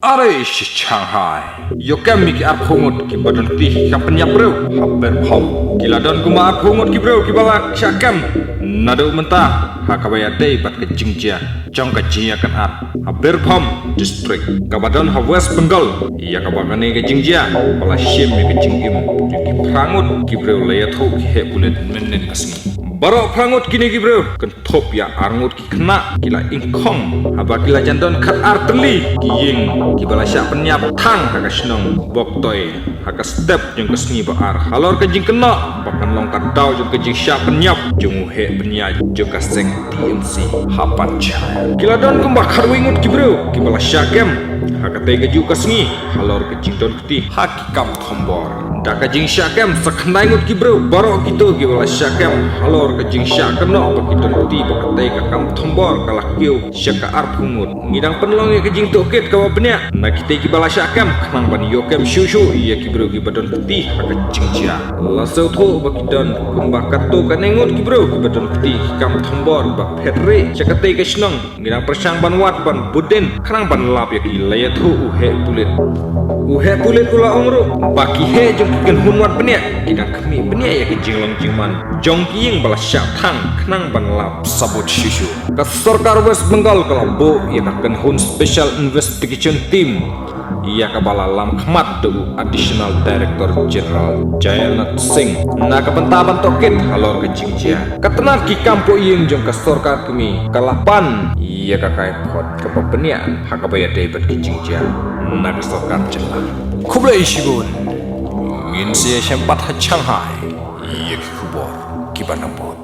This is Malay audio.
Are Shanghai, Yokem Miki Arpungut ki badan ti kampenya bro, haber pom. Kila don kuma arpungut ki bro ki balak syakam. Nado mentah, hakabaya day bat ke jingjia, jong ke jingia kan at. Haber pom district, kabadan ha West Bengal. Ia kabagane ke jingjia, bala shim ke jinggim. Ki prangut ki bro laya thu ki he bulet menen kasmi. Barok prangut kini ki bro, kentop ya arngut ki kena kila ingkong, haba kila jandon kat arteli ki ying. Kibala syak penyap tang haka senong boktoy haka step jeng kesni baar halor kejing kena bakan longkat dau jeng kejing syak penyap jeng uhe penyaj jeng kaseng TMC hapan cahaya kila don kembak harwingut kibro kibala syakem haka tay keju kesni halor kejing don keti haki kam tombor dak kejing syakem sekena ingut kibro barok gitu kibala syakem halor kejing syak kena bakidon keti baka tay kakam tombor kalah kiu syaka arpungut ngidang penlongnya kejing toket kawa penyak na kita ki bala syakam kenang ban yokem shushu iya ki bro ki badan putih haka jingjia lasau tho bakidon kumbakat to kanengut ki bro ki badan putih kam thambor ba phetre chakate ke snong ngirang persang ban wat ban buden kenang ban lap ya ki laya tho uhe pulit ula ongro baki he jong ki kan hunwat penia kidang kami penia ya ki jinglong jingman jong ki ying bala syak thang kenang ban lap sabut shushu ka sarkar West Bengal kalambo ya kan hun special investigation team ia kabala lam khmat tu additional director general Jayanat Singh na kabentaban toket halor ke jingjia katenar ki kampo iyeng jong ka sarkar kami kalapan ia ka kai phot ka papenia hakabaya debet ki jingjia na ka sarkar jelah khubla ishibun ngin se sempat ha Shanghai ia ki khubor ki banapot